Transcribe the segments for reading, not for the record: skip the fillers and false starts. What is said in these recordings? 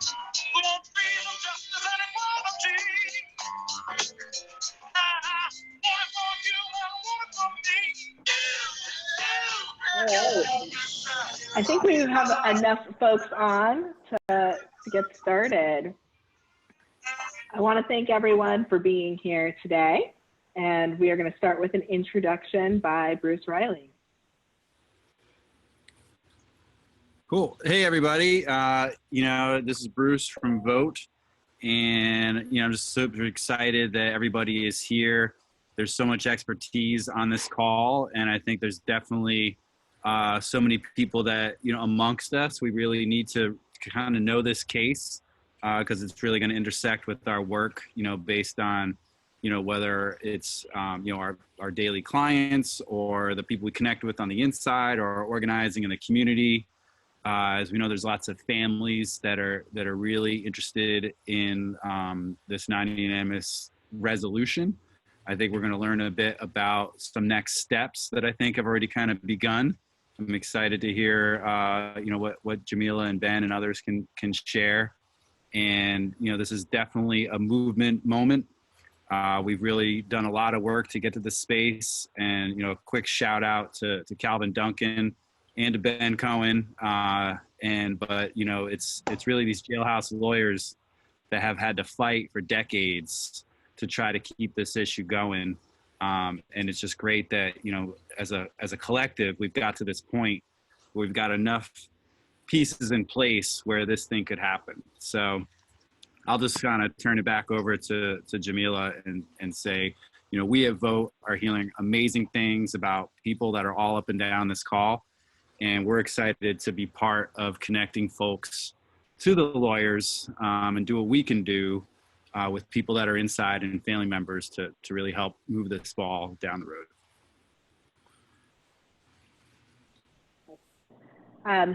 who want freedom, justice, and equality. All right. I think we have enough folks on to get started. I want to thank everyone for being here today, and we are going to start with an introduction by Bruce Riley. Cool. Hey, everybody. This is Bruce from Vote, and, I'm just super excited that everybody is here. There's so much expertise on this call, and I think there's definitely so many people that, amongst us, we really need to kind of know this case because it's really going to intersect with our work, based on, whether it's, our daily clients or the people we connect with on the inside or organizing in the community. As we know, there's lots of families that are really interested in this non-unanimous resolution. I think we're going to learn a bit about some next steps that I think have already kind of begun. I'm excited to hear, what Jamila and Ben and others can share. And, this is definitely a movement moment. We've really done a lot of work to get to this space. And, a quick shout out to Calvin Duncan and to Ben Cohen. But it's really these jailhouse lawyers that have had to fight for decades to try to keep this issue going. And it's just great that, as a collective, we've got to this point where we've got enough pieces in place where this thing could happen. So I'll just kind of turn it back over to Jamila and say, we at Vote are hearing amazing things about people that are all up and down this call. And we're excited to be part of connecting folks to the lawyers and do what we can do with people that are inside and family members to really help move this ball down the road.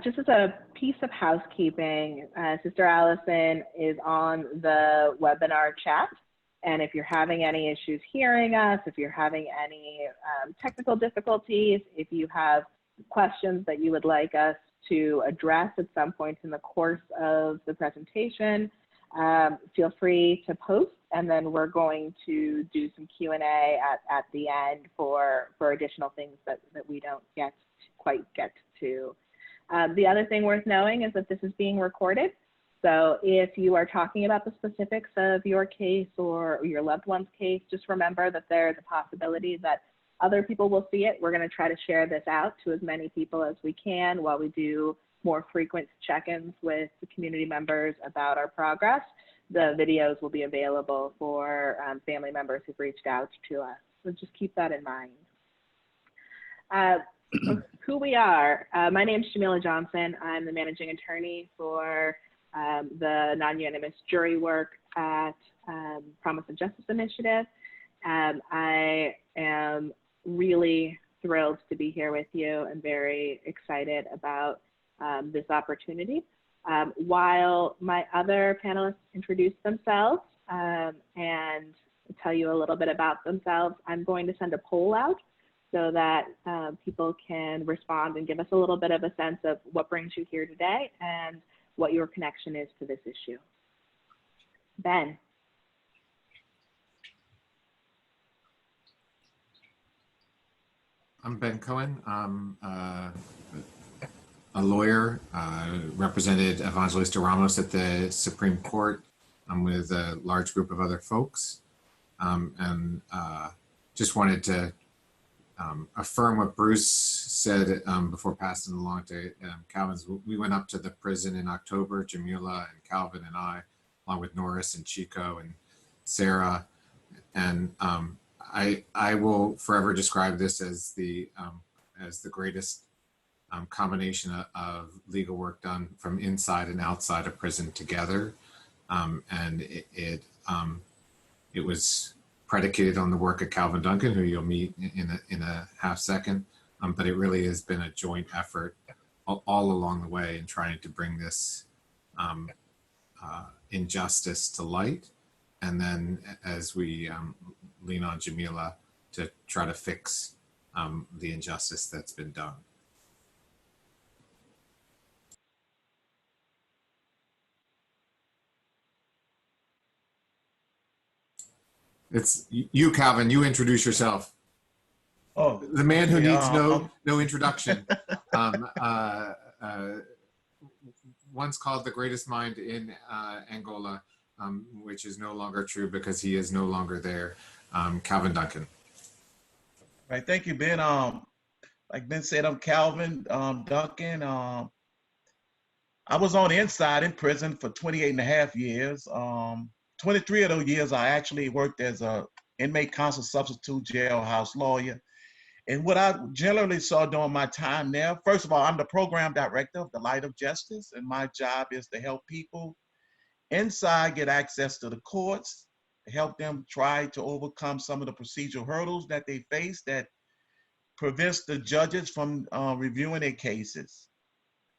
Just as a piece of housekeeping, Sister Allison is on the webinar chat. And if you're having any issues hearing us, if you're having any technical difficulties, if you have questions that you would like us to address at some point in the course of the presentation, feel free to post, and then we're going to do some Q&A at the end for additional things that we don't quite get to. The other thing worth knowing is that this is being recorded. So if you are talking about the specifics of your case or your loved one's case, just remember that there's a possibility that other people will see it. We're going to try to share this out to as many people as we can while we do more frequent check-ins with the community members about our progress. The videos will be available for family members who've reached out to us. So just keep that in mind. Who we are. My name is Jamila Johnson. I'm the managing attorney for the non-unanimous jury work at Promise of Justice Initiative. I am really thrilled to be here with you and very excited about this opportunity. While my other panelists introduce themselves and tell you a little bit about themselves, I'm going to send a poll out so that people can respond and give us a little bit of a sense of what brings you here today and what your connection is to this issue. Ben. I'm Ben Cohen. I'm a lawyer, represented Evangelista Ramos at the Supreme Court. I'm with a large group of other folks. And just wanted to affirm what Bruce said before passing along to Calvin's. We went up to the prison in October, Jamila and Calvin and I, along with Norris and Chico and Sarah. And I will forever describe this as the greatest combination of legal work done from inside and outside of prison together. And it was predicated on the work of Calvin Duncan, who you'll meet in a half second. But it really has been a joint effort all along the way in trying to bring this injustice to light. And then as we lean on Jamila to try to fix the injustice that's been done. . It's you, Calvin. You introduce yourself. Oh, The man who okay, needs no introduction. Um, once called the greatest mind in Angola, which is no longer true because he is no longer there. Calvin Duncan. right. Thank you, Ben. Like Ben said, I'm Calvin Duncan. I was on the inside in prison for 28 and a half years. 23 of those years, I actually worked as a inmate counsel substitute jailhouse lawyer. And what I generally saw during my time there, first of all, I'm the program director of the Light of Justice, and my job is to help people inside get access to the courts, help them try to overcome some of the procedural hurdles that they face that prevents the judges from reviewing their cases.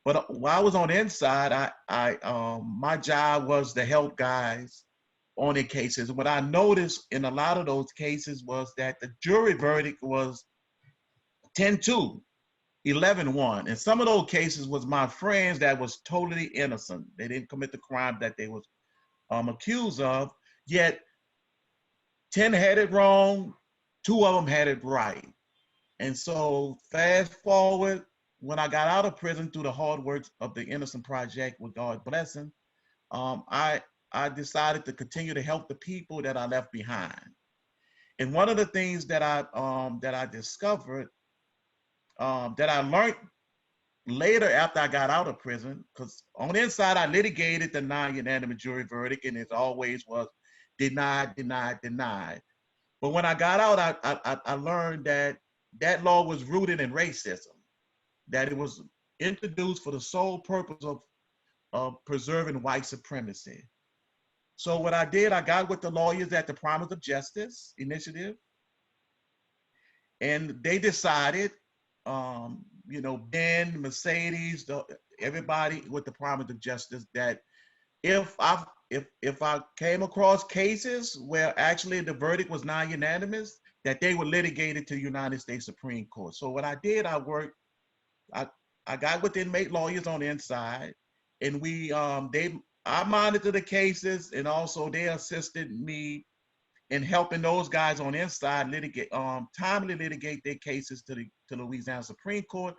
But while I was on the inside, my job was to help guys on their cases. What I noticed in a lot of those cases was that the jury verdict was 10-2, 11-1. And some of those cases was my friends that was totally innocent. They didn't commit the crime that they was accused of, yet 10 had it wrong, 2 of them had it right. And so fast forward, when I got out of prison through the hard work of the Innocent Project with God's blessing, I decided to continue to help the people that I left behind. And one of the things that I discovered, that I learned later after I got out of prison, because on the inside I litigated the non-unanimous jury verdict, and it always was denied, denied, denied. But when I got out, I learned that that law was rooted in racism, that it was introduced for the sole purpose of preserving white supremacy. So what I did, I got with the lawyers at the Promise of Justice Initiative, and they decided, Ben, Mercedes, everybody with the Promise of Justice, that if I came across cases where actually the verdict was non-unanimous, that they would litigate it to the United States Supreme Court. So what I did, I got with inmate lawyers on the inside, and I monitored the cases, and also they assisted me in helping those guys on the inside timely litigate their cases to the Louisiana Supreme Court.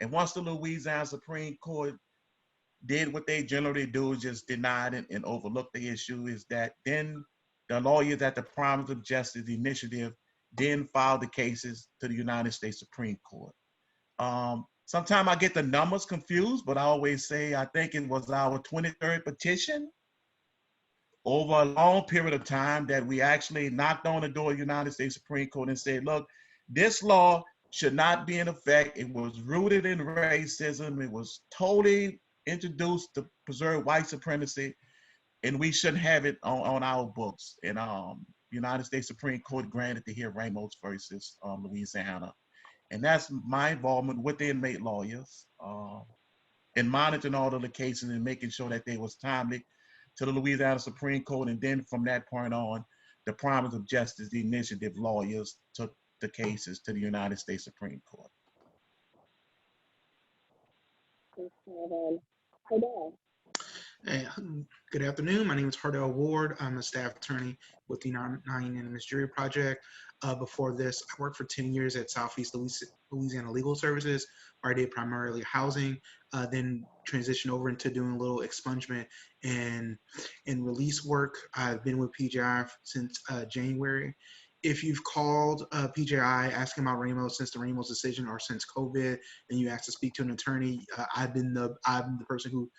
And once the Louisiana Supreme Court did what they generally do, just denied it and overlooked the issue, is that then the lawyers at the Promise of Justice Initiative then filed the cases to the United States Supreme Court. Sometimes I get the numbers confused, but I always say I think it was our 23rd petition over a long period of time that we actually knocked on the door of the United States Supreme Court and said, look, this law should not be in effect. It was rooted in racism. It was totally introduced to preserve white supremacy, and we shouldn't have it on our books. And United States Supreme Court granted to hear Ramos versus Louisiana. And that's my involvement with the inmate lawyers in monitoring all of the cases and making sure that they was timely to the Louisiana Supreme Court. And then from that point on, the Promise of Justice Initiative lawyers took the cases to the United States Supreme Court. Hey, good afternoon. My name is Hardell Ward. I'm a staff attorney with the Non-Unanimous Jury Project. Before this, I worked for 10 years at Southeast Louisiana Legal Services, where I did primarily housing, then transitioned over into doing a little expungement and release work. I've been with PJI since January. If you've called PJI asking about Ramos since the Ramos decision or since COVID, and you asked to speak to an attorney, I'm the person who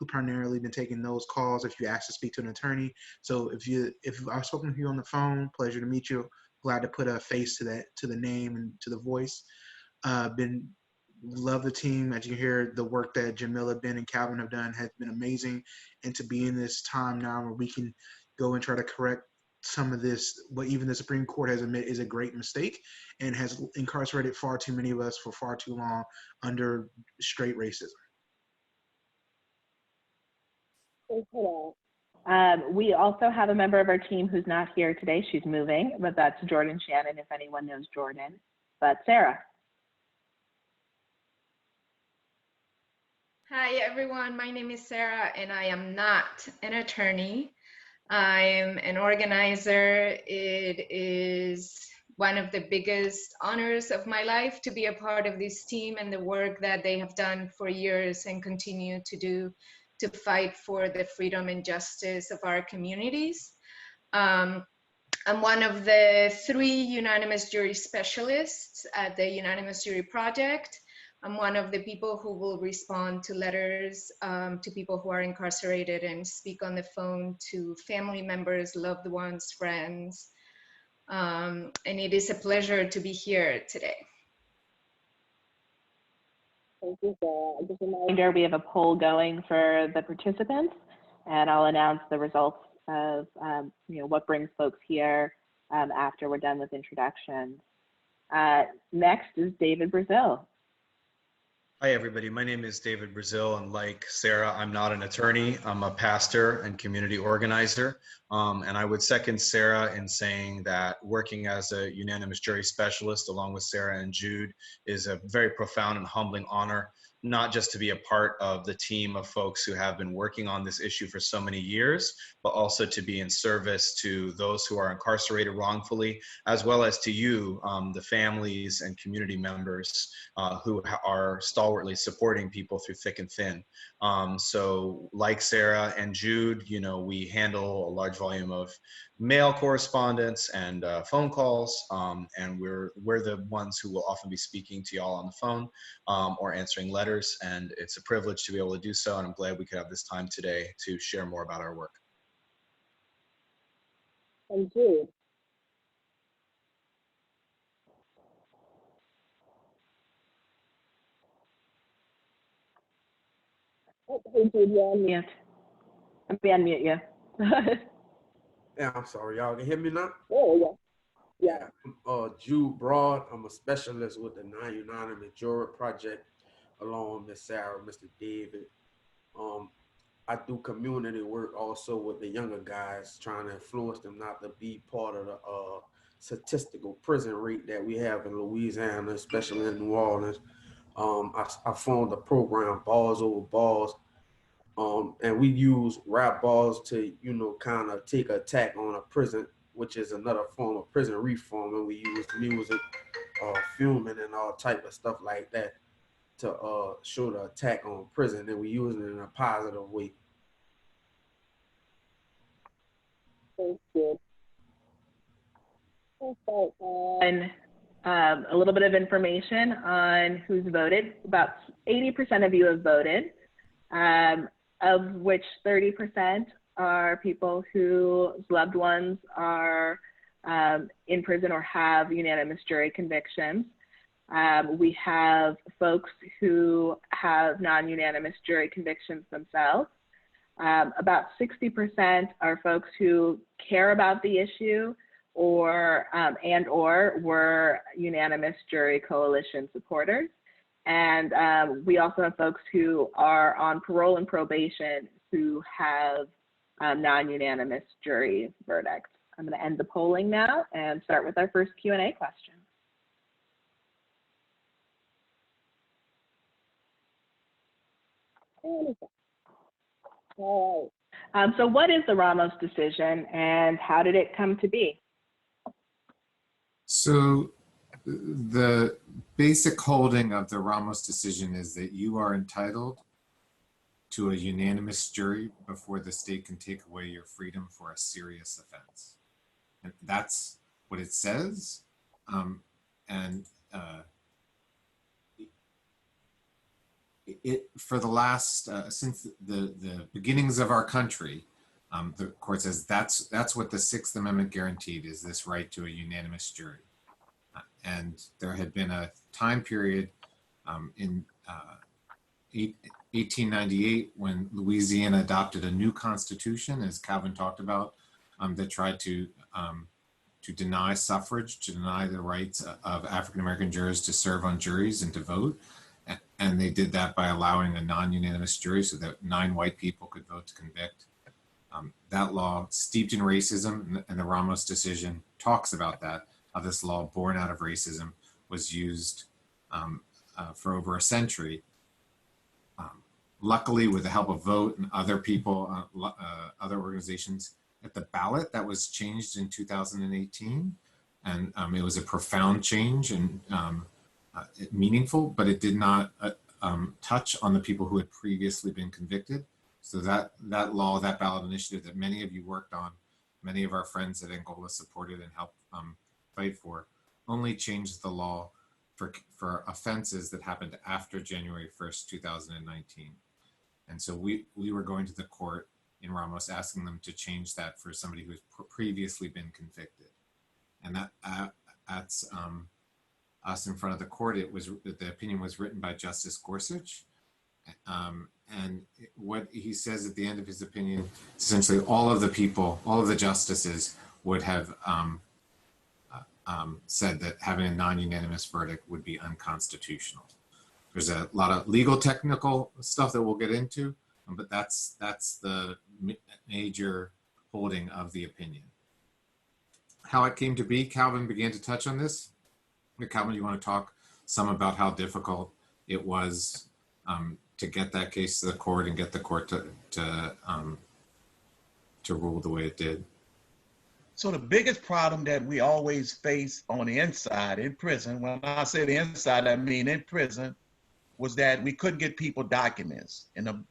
primarily been taking those calls if you ask to speak to an attorney. So if I've spoken to you on the phone, pleasure to meet you. Glad to put a face to the name and to the voice. Love the team. As you can hear, the work that Jamila, Ben, and Calvin have done has been amazing. And to be in this time now where we can go and try to correct some of this, what even the Supreme Court has admitted is a great mistake and has incarcerated far too many of us for far too long under straight racism. We also have a member of our team who's not here today. She's moving, but that's Jordan Shannon, if anyone knows Jordan. But Sarah. Hi, everyone. My name is Sarah, and I am not an attorney. I'm an organizer. It is one of the biggest honors of my life to be a part of this team and the work that they have done for years and continue to do to fight for the freedom and justice of our communities. I'm one of the 3 unanimous jury specialists at the Unanimous Jury Project. I'm one of the people who will respond to letters to people who are incarcerated and speak on the phone to family members, loved ones, friends. And it is a pleasure to be here today. Thank you, Sarah. Just a reminder, we have a poll going for the participants, and I'll announce the results of what brings folks here after we're done with introductions. Next is David Brazil. Hi, everybody. My name is David Brazil, and like Sarah, I'm not an attorney. I'm a pastor and community organizer. And I would second Sarah in saying that working as a unanimous jury specialist along with Sarah and Jude is a very profound and humbling honor, not just to be a part of the team of folks who have been working on this issue for so many years, but also to be in service to those who are incarcerated wrongfully, as well as to you, the families and community members who are stalwartly supporting people through thick and thin. So like Sarah and Jude, we handle a large volume of mail correspondence and phone calls, and we're the ones who will often be speaking to y'all on the phone or answering letters, and it's a privilege to be able to do so, and I'm glad we could have this time today to share more about our work. And Jude. Oh, hey, Jude, you're on mute. Let me unmute you. Yeah, I'm sorry, y'all can hear me now? Oh, yeah. I'm Jude Broad. I'm a specialist with the Non-Unanimous Jury Project, along with Miss Sarah, Mr. David. I do community work also with the younger guys, trying to influence them not to be part of the statistical prison rate that we have in Louisiana, especially in New Orleans. I formed a program, Balls Over Balls, and we use rap balls to, kind of take an attack on a prison, which is another form of prison reform, and we use music, filming, and all type of stuff like that to show the attack on prison, and we use it in a positive way. Thank you. And a little bit of information on who's voted. About 80% of you have voted, of which 30% are people whose loved ones are in prison or have unanimous jury convictions. We have folks who have non-unanimous jury convictions themselves. About 60% are folks who care about the issue or were unanimous jury coalition supporters. And we also have folks who are on parole and probation who have non-unanimous jury verdicts. I'm going to end the polling now and start with our first Q&A question. All right. So what is the Ramos decision and how did it come to be? So the basic holding of the Ramos decision is that you are entitled to a unanimous jury before the state can take away your freedom for a serious offense. And that's what it says. For the last, since the beginnings of our country, the court says that's what the Sixth Amendment guaranteed, is this right to a unanimous jury. And there had been a time period in 1898 when Louisiana adopted a new constitution, as Calvin talked about, that tried to deny suffrage, to deny the rights of African-American jurors to serve on juries and to vote. And they did that by allowing a non-unanimous jury so that 9 white people could vote to convict. That law, steeped in racism, and the Ramos decision talks about that, how this law born out of racism was used for over a century. Luckily, with the help of Vote and other people, other organizations, at the ballot that was changed in 2018. And it was a profound change and meaningful, but it did not touch on the people who had previously been convicted. So that law, that ballot initiative that many of you worked on, many of our friends at Angola supported and helped fight for, only changed the law for offenses that happened after January 1st, 2019. And so we were going to the court in Ramos asking them to change that for somebody who has previously been convicted. And that's us in front of the court. The opinion was written by Justice Gorsuch. And what he says at the end of his opinion, essentially all of the people, all of the justices would have said that having a non-unanimous verdict would be unconstitutional. There's a lot of legal technical stuff that we'll get into, but that's the major holding of the opinion. How it came to be, Calvin began to touch on this. Calvin, you want to talk some about how difficult it was to get that case to the court and get the court to rule the way it did? So the biggest problem that we always face on the inside in prison, when I say the inside, I mean in prison, was that we couldn't get people documents. And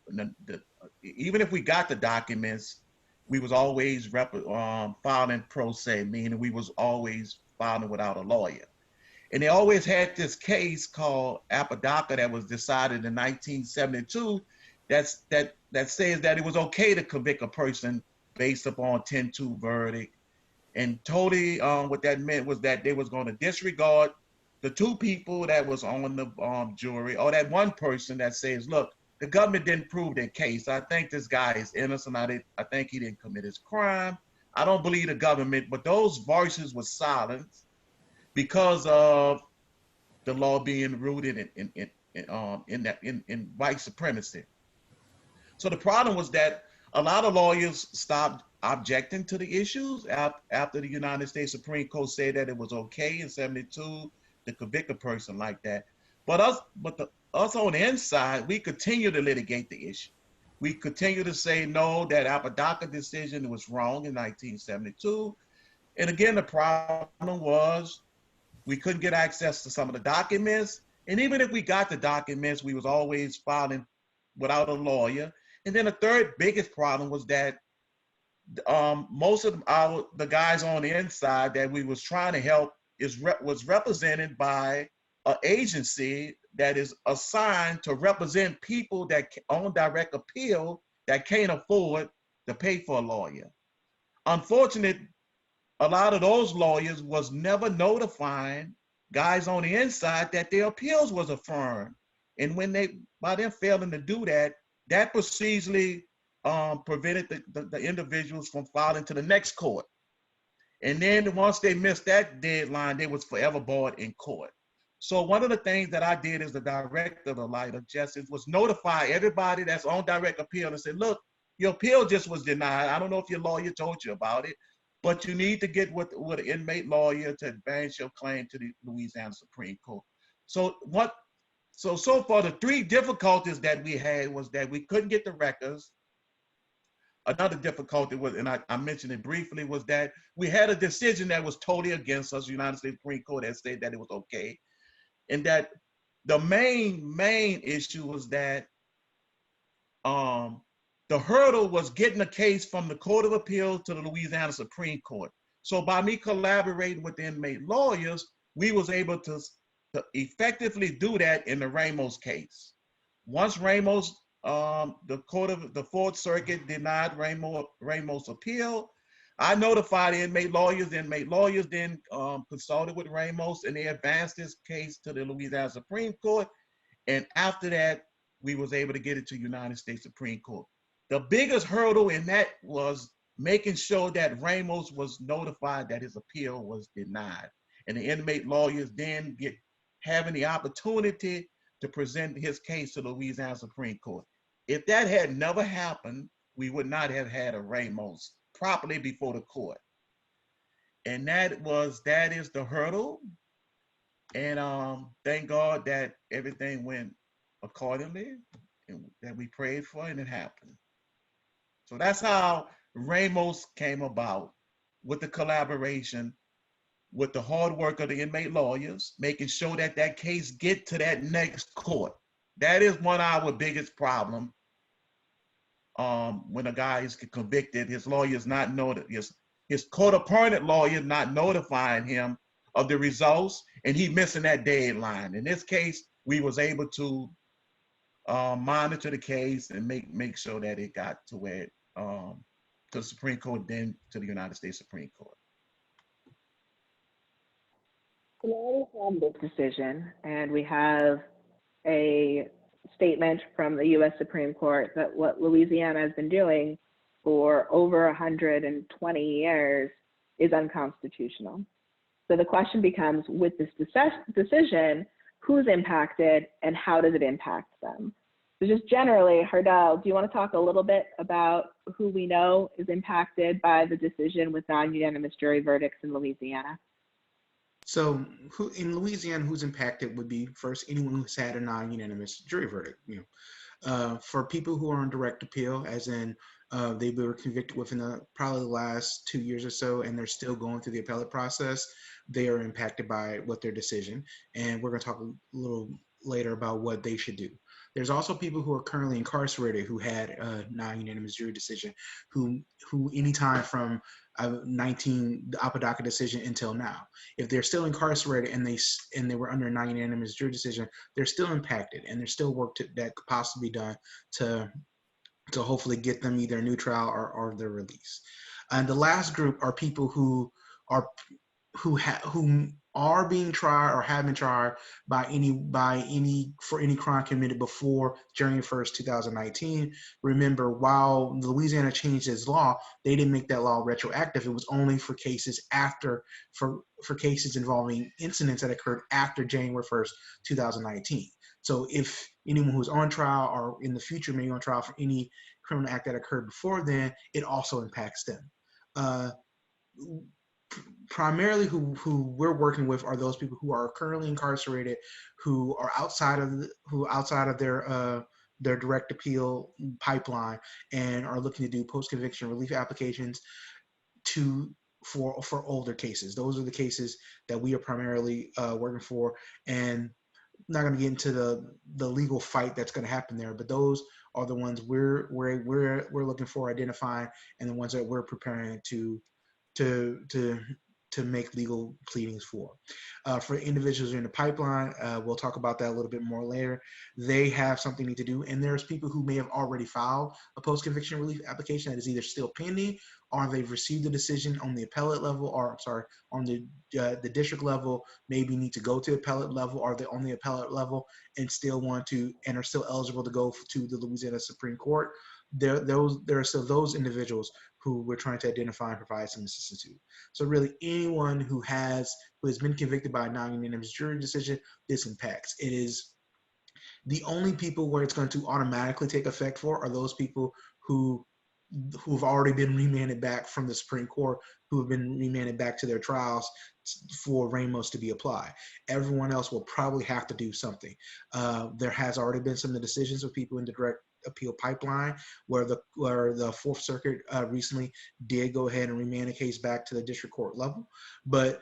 even if we got the documents, we was always filing pro se, meaning we was always filing without a lawyer. And they always had this case called Apodaca that was decided in 1972 that says that it was okay to convict a person based upon 10-2 verdict. And totally what that meant was that they was going to disregard the two people that was on the jury, or that one person that says, look, the government didn't prove their case. I think this guy is innocent. I think he didn't commit his crime. I don't believe the government, but those voices were silenced because of the law being rooted in white supremacy. So the problem was that a lot of lawyers stopped objecting to the issues after the United States Supreme Court said that it was okay in 72 to convict a person like that. But us on the inside, we continue to litigate the issue. We continue to say no, that Apodaca decision was wrong in 1972. And again, the problem was we couldn't get access to some of the documents. And even if we got the documents, we was always filing without a lawyer. And then the third biggest problem was that most of the guys on the inside that we was trying to help was represented by an agency that is assigned to represent people that on direct appeal that can't afford to pay for a lawyer. Unfortunately, a lot of those lawyers was never notifying guys on the inside that their appeals was affirmed. And by them failing to do that, that procedurally prevented the individuals from filing to the next court. And then once they missed that deadline, they was forever barred in court. So one of the things that I did as the director of the Light of Justice was notify everybody that's on direct appeal and say, look, your appeal just was denied. I don't know if your lawyer told you about it, but you need to get with an inmate lawyer to advance your claim to the Louisiana Supreme Court. So far, the three difficulties that we had was that we couldn't get the records. Another difficulty was, and I mentioned it briefly, was that we had a decision that was totally against us, the United States Supreme Court that said that it was okay. And that the main issue was that the hurdle was getting a case from the Court of Appeal to the Louisiana Supreme Court. So by me collaborating with the inmate lawyers, we was able to effectively do that in the Ramos case. Once Ramos, the Fourth Circuit denied Ramos' appeal, I notified the inmate lawyers. The inmate lawyers then consulted with Ramos, and they advanced this case to the Louisiana Supreme Court. And after that, we was able to get it to United States Supreme Court. The biggest hurdle in that was making sure that Ramos was notified that his appeal was denied. And the inmate lawyers then having the opportunity to present his case to the Louisiana Supreme Court. If that had never happened, we would not have had a Ramos properly before the court. And that is the hurdle. And thank God that everything went accordingly and that we prayed for, and it happened. So that's how Ramos came about with the collaboration with the hard work of the inmate lawyers, making sure that that case get to that next court. That is one of our biggest problem. When a guy is convicted, his lawyer is not his court-appointed lawyer not notifying him of the results, and he missing that deadline. In this case, we was able to monitor the case and make sure that it got to where it, to the Supreme Court, then to the United States Supreme Court. So now we have this decision, and we have a statement from the U.S. Supreme Court that what Louisiana has been doing for over 120 years is unconstitutional. So the question becomes, with this decision, who's impacted and how does it impact them? So just generally, Hardel, do you want to talk a little bit about who we know is impacted by the decision with non-unanimous jury verdicts in Louisiana? So in Louisiana, who's impacted would be first anyone who's had a non-unanimous jury verdict. For people who are on direct appeal, as in they were convicted within probably the last 2 years or so, and they're still going through the appellate process, they are impacted by what their decision. And we're going to talk a little later about what they should do. There's also people who are currently incarcerated who had a non-unanimous jury decision, who anytime from the Apodaca decision until now, if they're still incarcerated and they were under a non-unanimous jury decision, they're still impacted, and there's still work that could possibly be done to hopefully get them either a new trial or their release. And the last group are people who are being tried or have been tried for any crime committed before January 1st, 2019. Remember, while Louisiana changed its law, they didn't make that law retroactive. It was only for cases for cases involving incidents that occurred after January 1st, 2019. So if anyone who's on trial or in the future may be on trial for any criminal act that occurred before then, it also impacts them. Primarily who we're working with are those people who are currently incarcerated, who are outside of their direct appeal pipeline and are looking to do post-conviction relief applications for older cases. Those are the cases that we are primarily working for, and I'm not going to get into the legal fight that's going to happen there, but those are the ones we're looking for, identifying, and the ones that we're preparing to make legal pleadings for. For individuals in the pipeline, we'll talk about that a little bit more later. They have something they need to do, and there's people who may have already filed a post-conviction relief application that is either still pending, or they've received a decision on the appellate level, or on the district level, maybe need to go to appellate level, or they're on the appellate level and still want to, and are still eligible to go to the Louisiana Supreme Court. There are still those individuals who we're trying to identify and provide some assistance to. So really anyone who has been convicted by a non-unanimous jury decision, this impacts. It is the only people where it's going to automatically take effect for are those people who've already been remanded back from the Supreme Court, who have been remanded back to their trials for Ramos to be applied. Everyone else will probably have to do something. There has already been some of the decisions of people in the direct appeal pipeline where the Fourth Circuit recently did go ahead and remand a case back to the district court level, but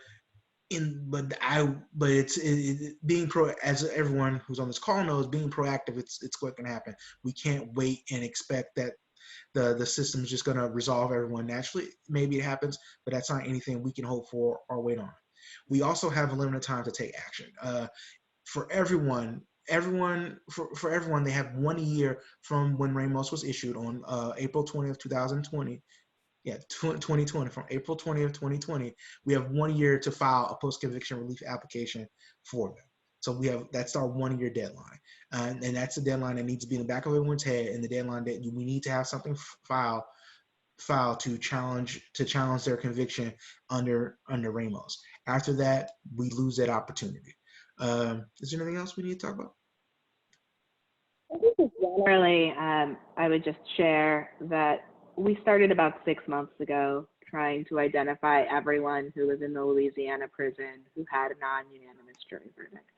it's being as everyone who's on this call knows, being proactive, it's what can happen. We can't wait and expect that the system is just going to resolve everyone naturally. Maybe it happens, but that's not anything we can hope for or wait on. We also have a limited time to take action. For everyone, they have 1 year from when Ramos was issued on April 20th, 2020. Yeah, 2020, from April 20th, 2020, we have 1 year to file a post-conviction relief application for them. So that's our 1 year deadline. And that's the deadline that needs to be in the back of everyone's head, and the deadline that we need to have something filed to challenge their conviction under Ramos. After that, we lose that opportunity. Is there anything else we need to talk about? I think just generally, I would just share that we started about 6 months ago trying to identify everyone who was in the Louisiana prison who had a non-unanimous jury verdict.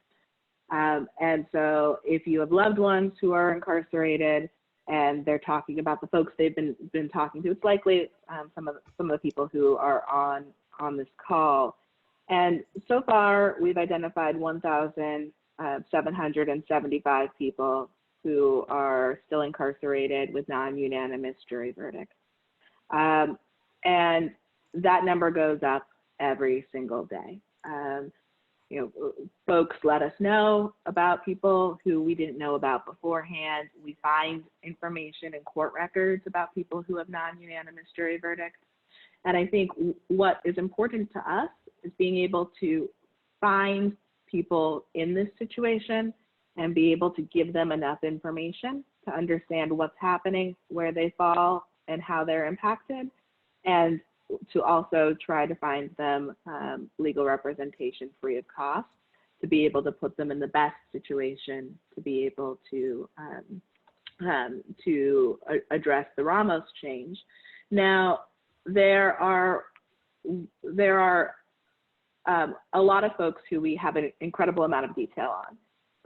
And so if you have loved ones who are incarcerated, and they're talking about the folks they've been talking to. It's likely some of the people who are on this call. And so far, we've identified 1,775 people who are still incarcerated with non-unanimous jury verdicts. And that number goes up every single day. Folks let us know about people who we didn't know about beforehand. We find information in court records about people who have non-unanimous jury verdicts. And I think what is important to us is being able to find people in this situation and be able to give them enough information to understand what's happening, where they fall, and how they're impacted, and to also try to find them legal representation free of cost, to be able to put them in the best situation to be able to address the Ramos change. Now, there are a lot of folks who we have an incredible amount of detail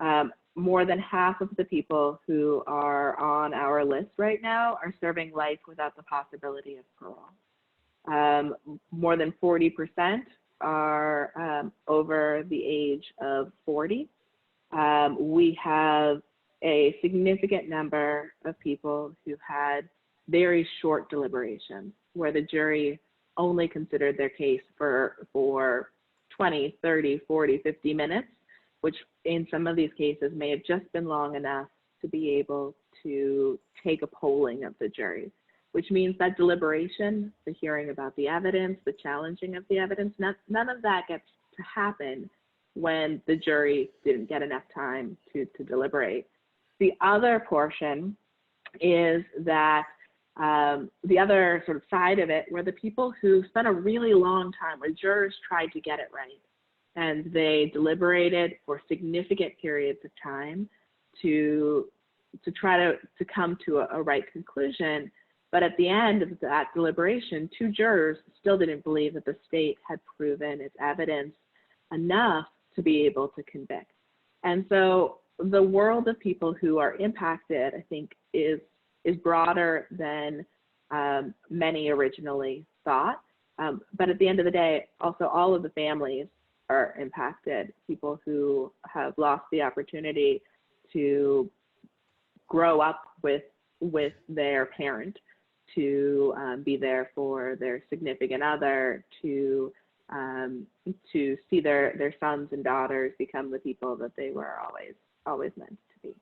on. More than half of the people who are on our list right now are serving life without the possibility of parole. More than 40% are over the age of 40. We have a significant number of people who had very short deliberations, where the jury only considered their case for 20, 30, 40, 50 minutes, which in some of these cases may have just been long enough to be able to take a polling of the jury, which means that deliberation, the hearing about the evidence, the challenging of the evidence, none of that gets to happen when the jury didn't get enough time to deliberate. The other portion is that the other sort of side of it, were the people who spent a really long time, where jurors tried to get it right, and they deliberated for significant periods of time to try to come to a right conclusion. But at the end of that deliberation, 2 jurors still didn't believe that the state had proven its evidence enough to be able to convict. And so the world of people who are impacted, I think, is broader than many originally thought. But at the end of the day, also all of the families are impacted, people who have lost the opportunity to grow up with their parent, to be there for their significant other, to see their sons and daughters become the people that they were always meant to be.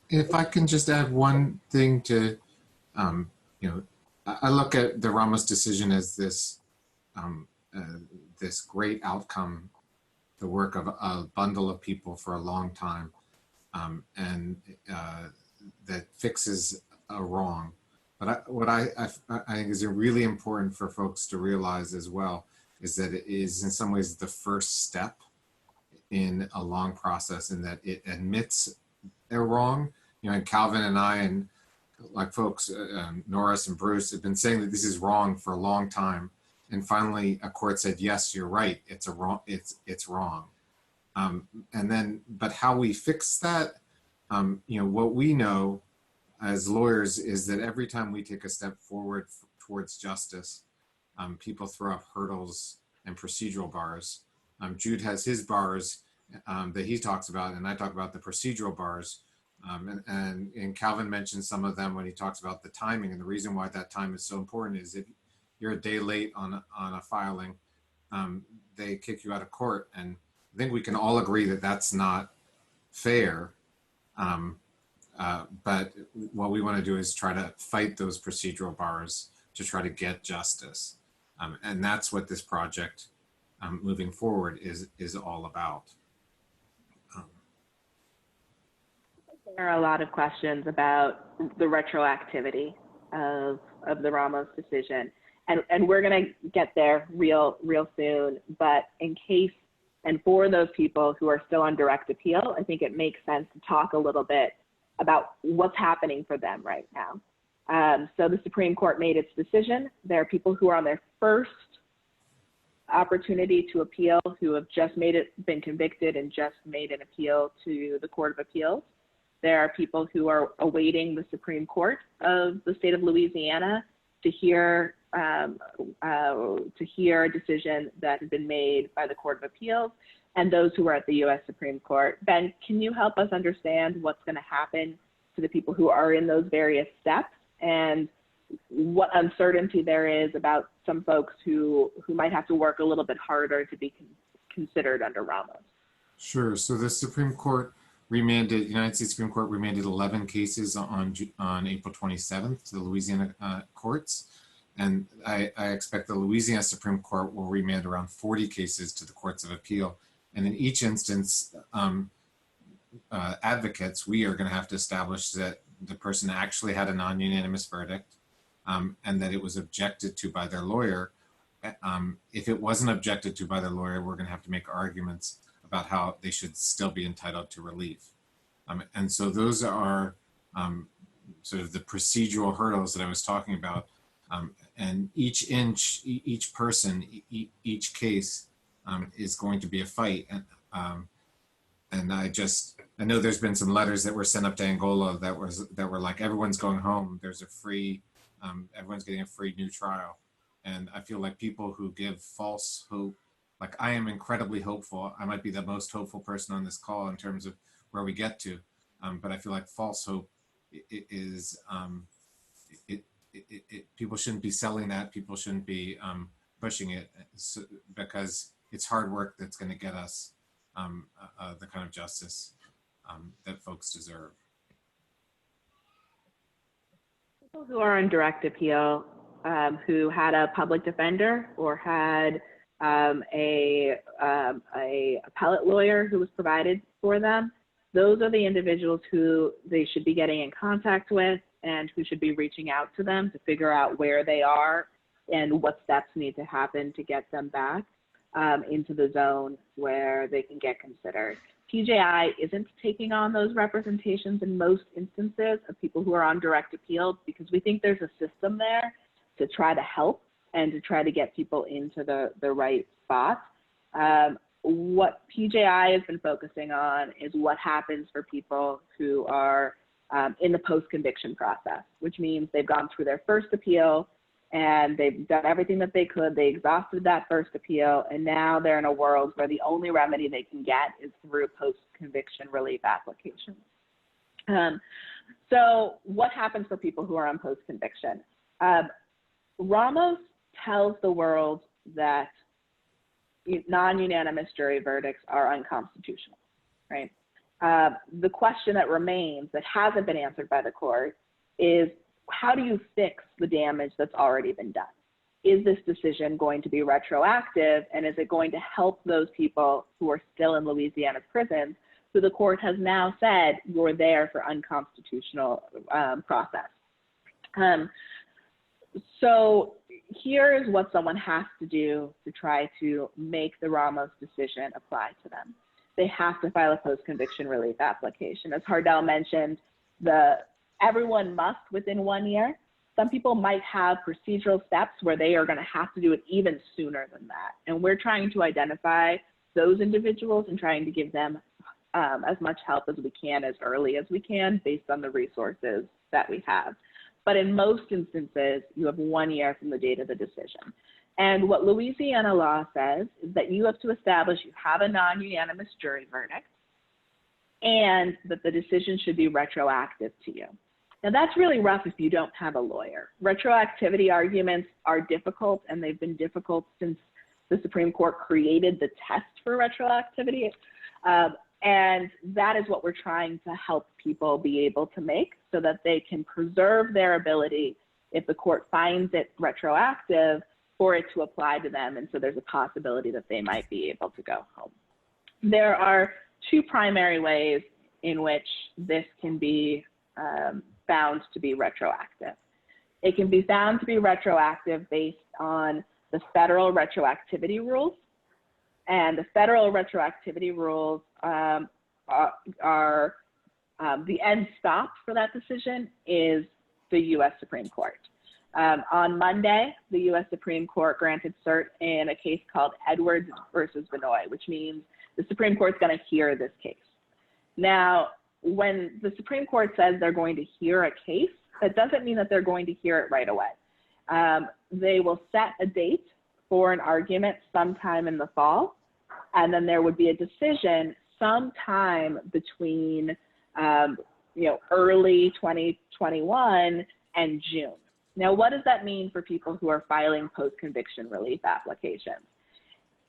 If I can just add one thing to, I look at the Ramos decision as this great outcome, the work of a bundle of people for a long time, and that fixes a wrong. But what I think is really important for folks to realize as well is that it is in some ways the first step in a long process, in that it admits they're wrong. And Calvin and I, and like folks, Norris and Bruce, have been saying that this is wrong for a long time. And finally, a court said, yes, you're right. It's wrong. But how we fix that, what we know as lawyers is that every time we take a step forward towards justice, people throw up hurdles and procedural bars. Jude has his bars that he talks about, and I talk about the procedural bars. And Calvin mentioned some of them when he talks about the timing, and the reason why that time is so important is if you're a day late on a filing, they kick you out of court. And I think we can all agree that that's not fair. But what we want to do is try to fight those procedural bars to try to get justice. And that's what this project moving forward is all about. There are a lot of questions about the retroactivity of the Ramos decision. And we're going to get there real soon. But in case, and for those people who are still on direct appeal, I think it makes sense to talk a little bit about what's happening for them right now. So the Supreme Court made its decision. There are people who are on their first opportunity to appeal, who have just been convicted and just made an appeal to the Court of Appeals. There are people who are awaiting the Supreme Court of the state of Louisiana to hear a decision that has been made by the Court of Appeals, and those who are at the U.S. Supreme Court. Ben, can you help us understand what's going to happen to the people who are in those various steps, and what uncertainty there is about some folks who might have to work a little bit harder to be considered under Ramos? Sure. So the Supreme Court remanded, United States Supreme Court remanded 11 cases on April 27th to the Louisiana courts. And I expect the Louisiana Supreme Court will remand around 40 cases to the courts of appeal. And in each instance, advocates, we are going to have to establish that the person actually had a non-unanimous verdict, and that it was objected to by their lawyer. If it wasn't objected to by their lawyer, we're going to have to make arguments about how they should still be entitled to relief. And so those are sort of the procedural hurdles that I was talking about. And each person, each case is going to be a fight. And I know there's been some letters that were sent up to Angola that were like, everyone's going home. There's a free, everyone's getting a free new trial. And I feel like people who give false hope, like I am incredibly hopeful. I might be the most hopeful person on this call in terms of where we get to, but I feel like false hope is, people shouldn't be selling that. People shouldn't be pushing it, because it's hard work that's going to get us the kind of justice that folks deserve. People who are on direct appeal, who had a public defender or had a appellate lawyer who was provided for them, those are the individuals who they should be getting in contact with and who should be reaching out to them to figure out where they are and what steps need to happen to get them back into the zone where they can get considered. TJI isn't taking on those representations in most instances of people who are on direct appeal, because we think there's a system there to try to help and to try to get people into the right spot. What PJI has been focusing on is what happens for people who are in the post-conviction process, which means they've gone through their first appeal and they've done everything that they could. They exhausted that first appeal, and now they're in a world where the only remedy they can get is through post-conviction relief applications. So what happens for people who are on post-conviction? Ramos tells the world that non-unanimous jury verdicts are unconstitutional, right? The question that remains that hasn't been answered by the court is, how do you fix the damage that's already been done? Is this decision going to be retroactive, and is it going to help those people who are still in Louisiana's prisons, who the court has now said you're there for unconstitutional process? So here is what someone has to do to try to make the Ramos decision apply to them. They have to file a post-conviction relief application. As Hardell mentioned, everyone must within 1 year. Some people might have procedural steps where they are going to have to do it even sooner than that. And we're trying to identify those individuals and trying to give them as much help as we can, as early as we can, based on the resources that we have. But in most instances, you have 1 year from the date of the decision. And what Louisiana law says is that you have to establish you have a non-unanimous jury verdict and that the decision should be retroactive to you. Now that's really rough if you don't have a lawyer. Retroactivity arguments are difficult, and they've been difficult since the Supreme Court created the test for retroactivity. And that is what we're trying to help people be able to make, so that they can preserve their ability, if the court finds it retroactive, for it to apply to them. And so there's a possibility that they might be able to go home. There are two primary ways in which this can be found to be retroactive. It can be found to be retroactive based on the federal retroactivity rules. And the federal retroactivity rules are the end stop for that decision is the U.S. Supreme Court. On Monday, the U.S. Supreme Court granted cert in a case called Edwards versus Benoit, which means the Supreme Court's going to hear this case. Now, when the Supreme Court says they're going to hear a case, that doesn't mean that they're going to hear it right away. They will set a date for an argument sometime in the fall, and then there would be a decision sometime between early 2021 and June. Now, what does that mean for people who are filing post-conviction relief applications?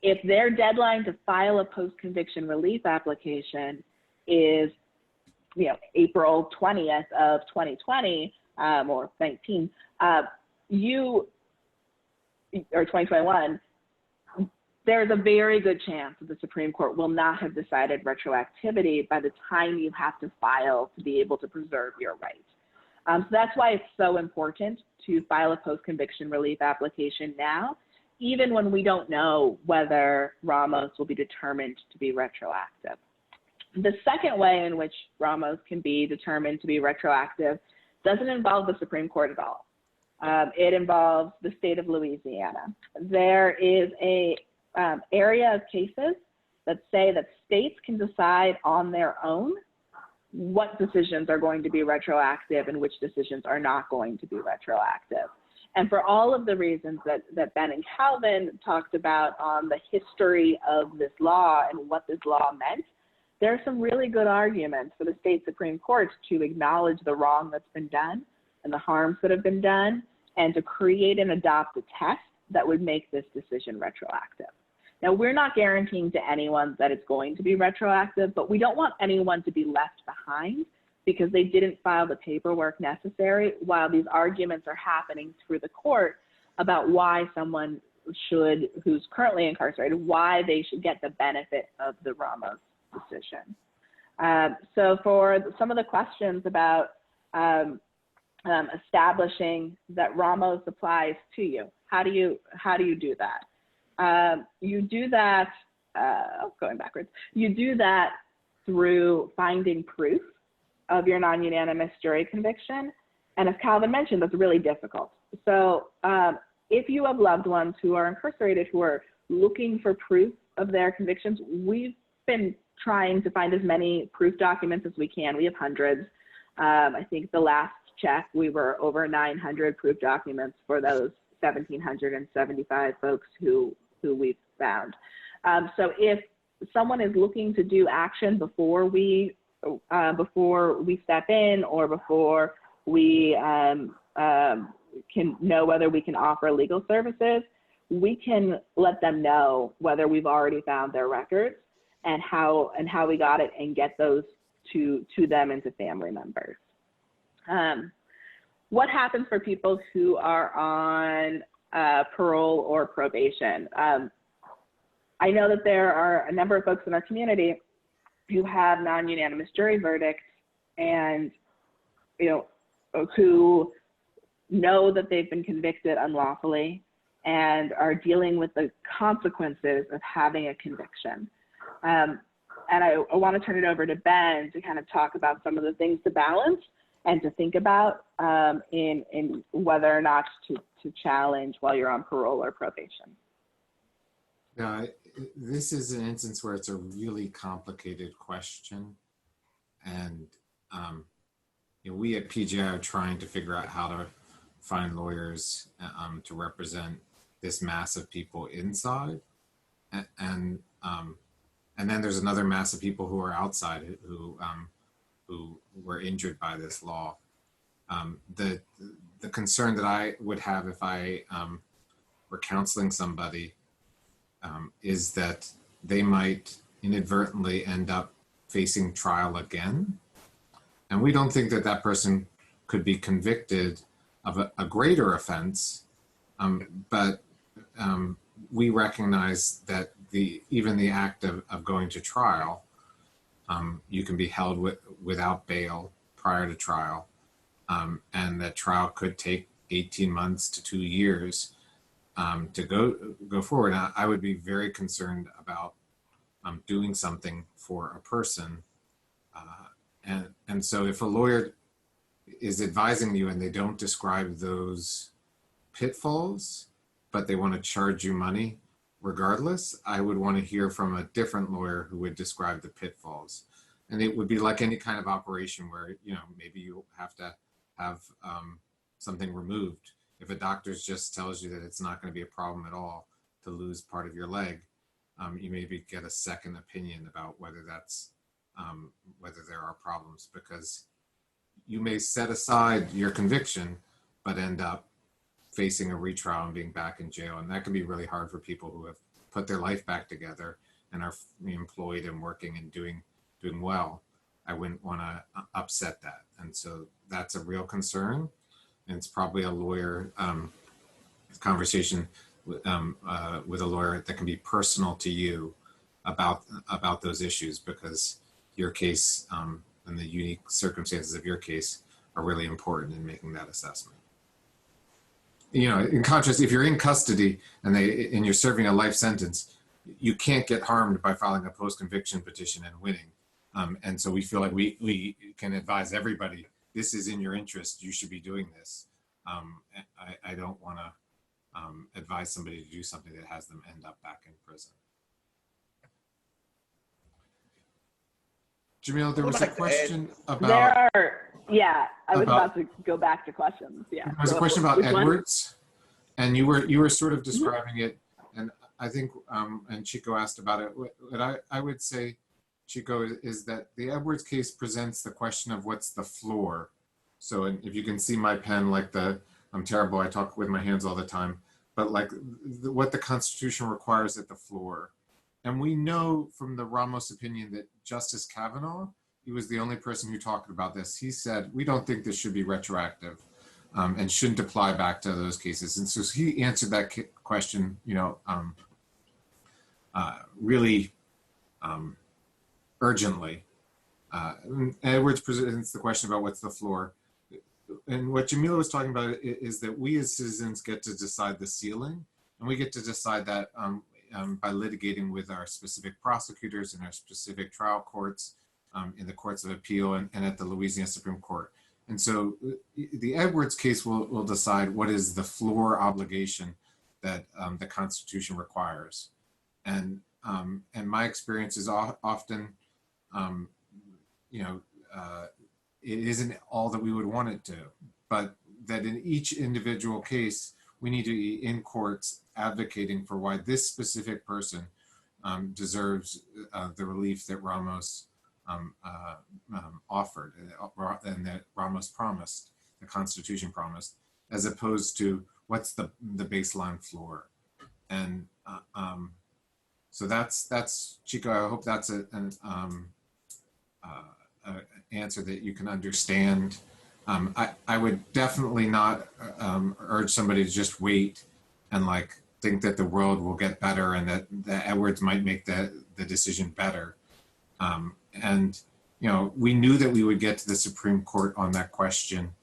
If their deadline to file a post-conviction relief application is April 20th of 2020 or 19, or 2021, there's a very good chance that the Supreme Court will not have decided retroactivity by the time you have to file to be able to preserve your rights. So that's why it's so important to file a post-conviction relief application now, even when we don't know whether Ramos will be determined to be retroactive. The second way in which Ramos can be determined to be retroactive doesn't involve the Supreme Court at all. It involves the state of Louisiana. There is a area of cases that say that states can decide on their own what decisions are going to be retroactive and which decisions are not going to be retroactive. And for all of the reasons that Ben and Calvin talked about on the history of this law and what this law meant, there are some really good arguments for the state Supreme Courts to acknowledge the wrong that's been done and the harms that have been done, and to create and adopt a test that would make this decision retroactive. Now, we're not guaranteeing to anyone that it's going to be retroactive, but we don't want anyone to be left behind because they didn't file the paperwork necessary while these arguments are happening through the court about why someone who's currently incarcerated, why they should get the benefit of the Ramos decision. So for some of the questions about establishing that Ramos applies to you, how do you do that? You do that, going backwards, you do that through finding proof of your non-unanimous jury conviction. And as Calvin mentioned, that's really difficult. So if you have loved ones who are incarcerated who are looking for proof of their convictions, we've been trying to find as many proof documents as we can. We have hundreds. I think the last check, we were over 900 proof documents for those 1,775 folks who we've found. So if someone is looking to do action before we step in, or before we can know whether we can offer legal services, we can let them know whether we've already found their records and how we got it, and get those to them and to family members. What happens for people who are on parole or probation? I know that there are a number of folks in our community who have non-unanimous jury verdicts, and who know that they've been convicted unlawfully and are dealing with the consequences of having a conviction. And I want to turn it over to Ben to kind of talk about some of the things to balance and to think about in whether or not to challenge while you're on parole or probation. Yeah, this is an instance where it's a really complicated question. And we at PGI are trying to figure out how to find lawyers to represent this mass of people inside. And then there's another mass of people who are outside who were injured by this law. The concern that I would have if I were counseling somebody is that they might inadvertently end up facing trial again. And we don't think that that person could be convicted of a greater offense, but we recognize that even the act of going to trial, you can be held without bail prior to trial, and that trial could take 18 months to 2 years to go forward. Now, I would be very concerned about doing something for a person, and so if a lawyer is advising you and they don't describe those pitfalls, but they want to charge you money regardless, I would want to hear from a different lawyer who would describe the pitfalls. And it would be like any kind of operation where, you know, maybe you have to have something removed. If a doctor just tells you that it's not going to be a problem at all to lose part of your leg, you maybe get a second opinion about whether that's whether there are problems, because you may set aside your conviction but end up facing a retrial and being back in jail, and that can be really hard for people who have put their life back together and are employed and working and doing well. I wouldn't want to upset that, and so that's a real concern, and it's probably a lawyer conversation with a lawyer that can be personal to you about those issues, because your case and the unique circumstances of your case are really important in making that assessment. You know, in contrast, if you're in custody and you're serving a life sentence, you can't get harmed by filing a post-conviction petition and winning. And so we feel like we can advise everybody, this is in your interest, you should be doing this. I don't want to advise somebody to do something that has them end up back in prison. Jamil, there was a question about... I was about to go back to questions. Yeah. There was a question about Edwards, and you were sort of describing it, and I think, and Chico asked about it. What I would say, Chico, is that the Edwards case presents the question of what's the floor. So if you can see my pen, like I'm terrible, I talk with my hands all the time, but like what the Constitution requires at the floor. And we know from the Ramos opinion that Justice Kavanaugh, he was the only person who talked about this. He said, we don't think this should be retroactive and shouldn't apply back to those cases. And so he answered that question, you know, really urgently. Edwards presents the question about what's the floor. And what Jamila was talking about is that we as citizens get to decide the ceiling, and we get to decide that by litigating with our specific prosecutors and our specific trial courts, in the courts of appeal and at the Louisiana Supreme Court. And so the Edwards case will decide what is the floor obligation that the Constitution requires. And my experience is often, you know, it isn't all that we would want it to, but that in each individual case, we need to be in courts advocating for why this specific person deserves the relief that Ramos offered and that Ramos promised, the Constitution promised, as opposed to what's the baseline floor. And so that's Chico. I hope that's an answer that you can understand. I would definitely not urge somebody to just wait and like think that the world will get better and that Edwards might make the decision better. And, you know, we knew that we would get to the Supreme Court on that question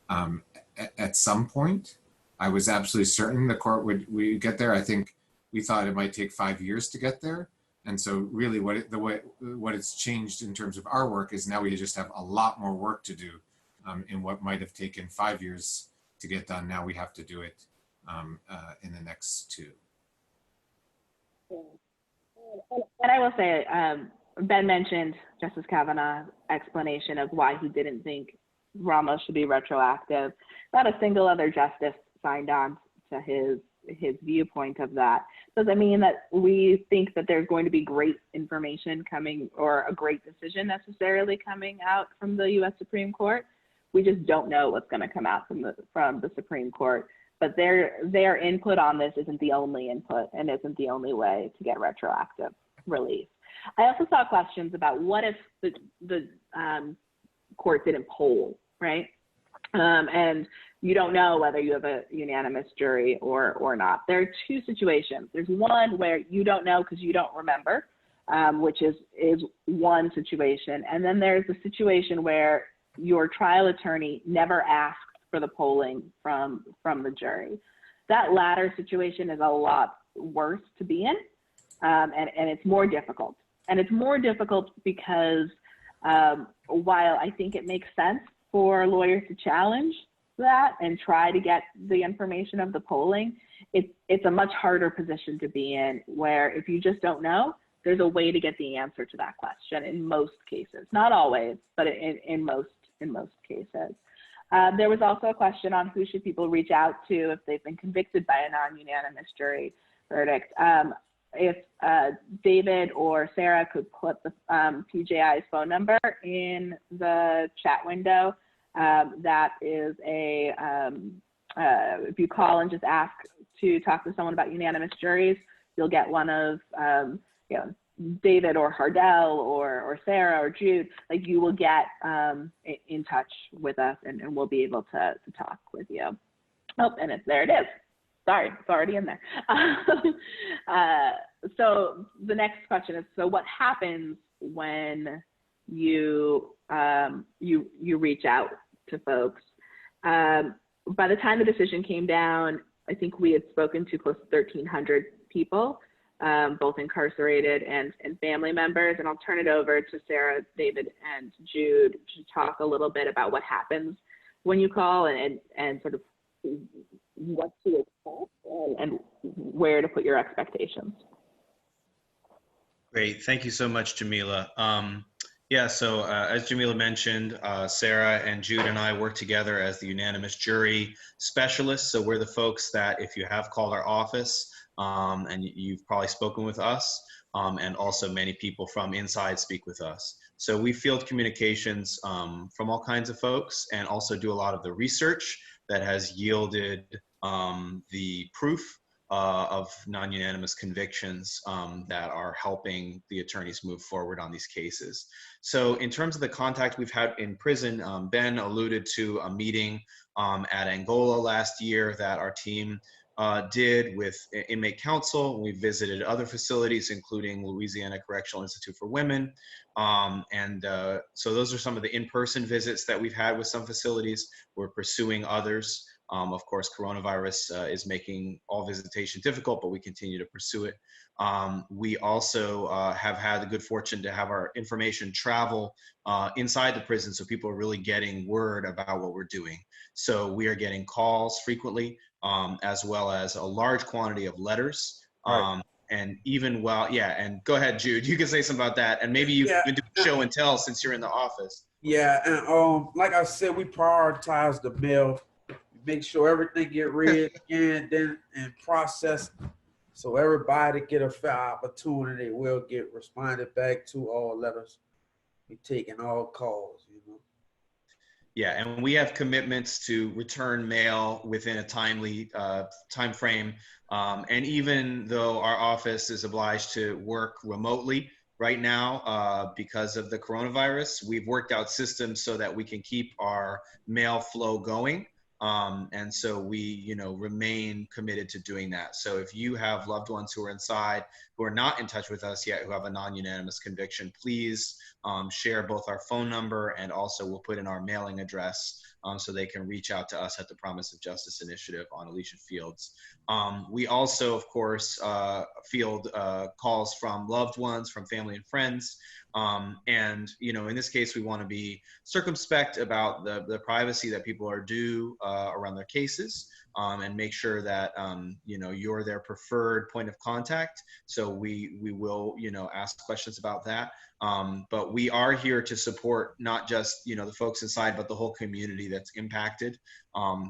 at some point. I was absolutely certain the court would get there. I think we thought it might take 5 years to get there. And so really what it's changed in terms of our work is now we just have a lot more work to do in what might have taken 5 years to get done. Now we have to do it in the next 2. And I will say, Ben mentioned Justice Kavanaugh's explanation of why he didn't think Ramos should be retroactive. Not a single other justice signed on to his viewpoint of that. Doesn't mean that we think that there's going to be great information coming or a great decision necessarily coming out from the U.S. Supreme Court. We just don't know what's going to come out from the Supreme Court. But their input on this isn't the only input and isn't the only way to get retroactive relief. I also saw questions about what if the court didn't poll, right? And you don't know whether you have a unanimous jury or not. There are 2 situations. There's one where you don't know because you don't remember, which is one situation. And then there's a situation where your trial attorney never asked for the polling from the jury. That latter situation is a lot worse to be in, and it's more difficult. And it's more difficult because while I think it makes sense for lawyers to challenge that and try to get the information of the polling, it's a much harder position to be in, where if you just don't know, there's a way to get the answer to that question in most cases. Not always, but in most cases. There was also a question on who should people reach out to if they've been convicted by a non-unanimous jury verdict. If David or Sarah could put the PJI's phone number in the chat window, that is if you call and just ask to talk to someone about unanimous juries, you'll get one of David or Hardell or Sarah or Jude. Like, you will get in touch with us, and we'll be able to talk with you. Oh, and there it is. Sorry, it's already in there. So the next question is, so what happens when you reach out to folks? By the time the decision came down, I think we had spoken to close to 1,300 people, both incarcerated and family members. And I'll turn it over to Sarah, David, and Jude to talk a little bit about what happens when you call and sort of what to expect and where to put your expectations. Great. Thank you so much, Jamila. So as Jamila mentioned, Sarah and Jude and I work together as the unanimous jury specialists. So we're the folks that, if you have called our office, and you've probably spoken with us, and also many people from inside speak with us. So we field communications from all kinds of folks, and also do a lot of the research that has yielded the proof of non-unanimous convictions that are helping the attorneys move forward on these cases. So in terms of the contact we've had in prison, Ben alluded to a meeting at Angola last year that our team did with inmate counsel. We visited other facilities, including Louisiana Correctional Institute for Women. So those are some of the in-person visits that we've had with some facilities. We're pursuing others. Of course, coronavirus is making all visitation difficult, but we continue to pursue it. We also have had the good fortune to have our information travel inside the prison, so people are really getting word about what we're doing. So we are getting calls frequently, as well as a large quantity of letters. Right. And even and go ahead, Jude, you can say something about that. And maybe you can do show and tell since you're in the office. Yeah, and like I said, we prioritize the mail, make sure everything get read, scanned, and processed, so everybody get a fair opportunity. Will get responded back to all letters. We taking all calls, you know. Yeah, and we have commitments to return mail within a timely time frame. And even though our office is obliged to work remotely right now because of the coronavirus, we've worked out systems so that we can keep our mail flow going. And so we, remain committed to doing that. So if you have loved ones who are inside, who are not in touch with us yet, who have a non-unanimous conviction, please share both our phone number, and also we'll put in our mailing address so they can reach out to us at the Promise of Justice Initiative on Alicia Fields. We also, of course, field calls from loved ones, from family and friends. And, in this case, we want to be circumspect about the privacy that people are due around their cases, and make sure that, you're their preferred point of contact. So we will, ask questions about that. But we are here to support not just, the folks inside, but the whole community that's impacted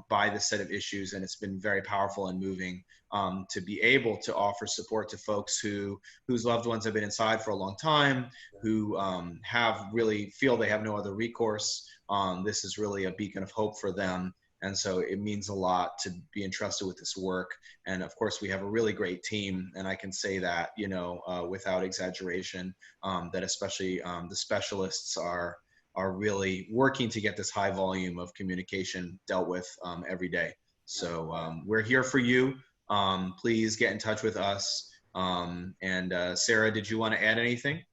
by this set of issues. And it's been very powerful and moving to be able to offer support to folks whose loved ones have been inside for a long time, who have really feel they have no other recourse. This is really a beacon of hope for them. And so it means a lot to be entrusted with this work. And of course, we have a really great team. And I can say that, without exaggeration, that especially the specialists are really working to get this high volume of communication dealt with every day. So we're here for you. Please get in touch with us. And Sarah, did you want to add anything?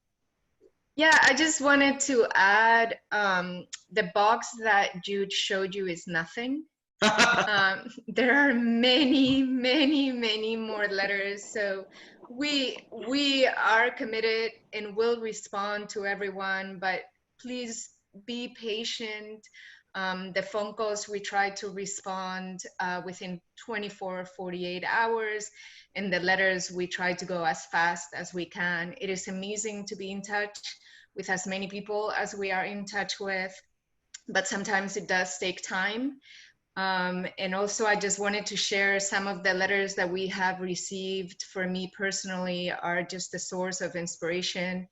Yeah, I just wanted to add, the box that Jude showed you is nothing. There are many, many, many more letters. So we are committed and will respond to everyone, but please be patient. The phone calls, we try to respond within 24 or 48 hours. And the letters, we try to go as fast as we can. It is amazing to be in touch with as many people as we are in touch with, but sometimes it does take time. And also, I just wanted to share some of the letters that we have received. For me personally, are just a source of inspiration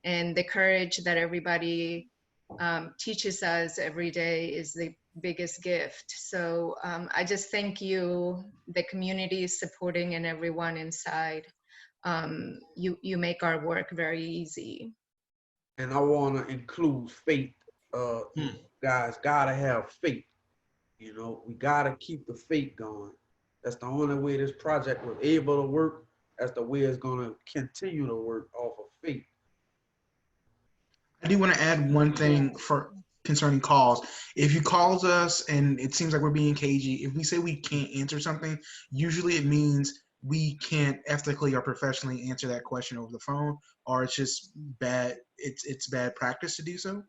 and the courage that everybody teaches us every day is the biggest gift. So I just thank you, the community is supporting, and everyone inside. You make our work very easy. And I want to include faith. Guys, gotta have faith. You know, we gotta keep the faith going. That's the only way this project was able to work. That's the way it's gonna continue to work, off of faith. I do want to add one thing for concerning calls. If you calls us and it seems like we're being cagey, if we say we can't answer something, usually it means we can't ethically or professionally answer that question over the phone, or it's just bad. It's bad practice to do so.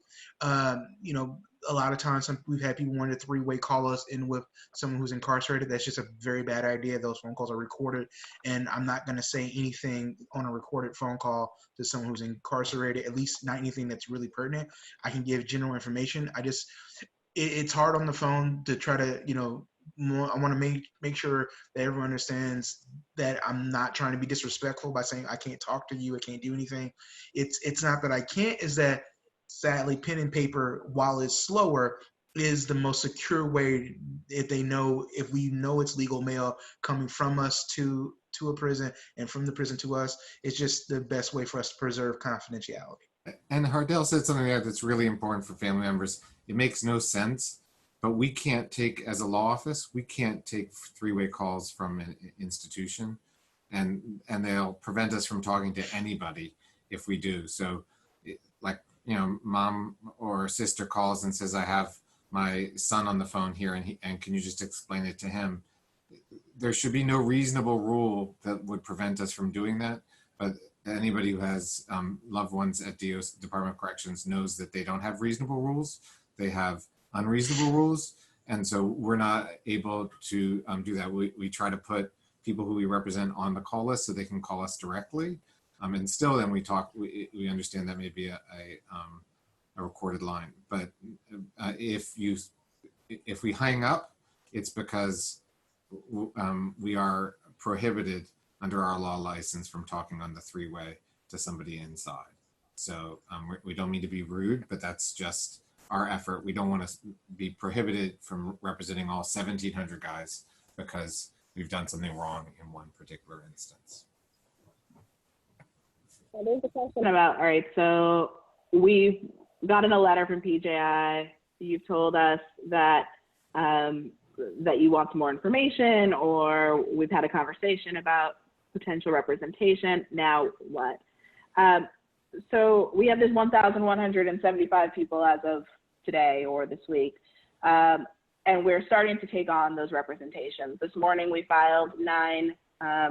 You know, a lot of times we've had people want to three-way call us in with someone who's incarcerated. That's just a very bad idea. Those phone calls are recorded, and I'm not going to say anything on a recorded phone call to someone who's incarcerated, at least not anything that's really pertinent. I can give general information. It's hard on the phone to try to, you know, I want to make sure that everyone understands that I'm not trying to be disrespectful by saying I can't talk to you, I can't do anything. It's not that I can't, is that sadly pen and paper, while it's slower, is the most secure way. If we know it's legal mail coming from us to a prison and from the prison to us, it's just the best way for us to preserve confidentiality. And Hardell said something there that's really important for family members. It makes no sense, but we can't take, as a law office, we can't take three-way calls from an institution, and they'll prevent us from talking to anybody if we do. So, like, you know, mom or sister calls and says, I have my son on the phone here, and can you just explain it to him? There should be no reasonable rule that would prevent us from doing that. But anybody who has loved ones at Department of Corrections knows that they don't have reasonable rules. They have unreasonable rules. And so we're not able to do that. We try to put people who we represent on the call list so they can call us directly. And still then we talk, we understand that may be a recorded line. But if we hang up, it's because we are prohibited under our law license from talking on the three-way to somebody inside. So we don't mean to be rude, but that's just our effort. We don't want to be prohibited from representing all 1,700 guys because we've done something wrong in one particular instance. So there's a question about, all right, so we've gotten a letter from PJI. You've told us that that you want some more information, or we've had a conversation about potential representation. Now what? So we have this 1,175 people as of today or this week, and we're starting to take on those representations. This morning we filed 9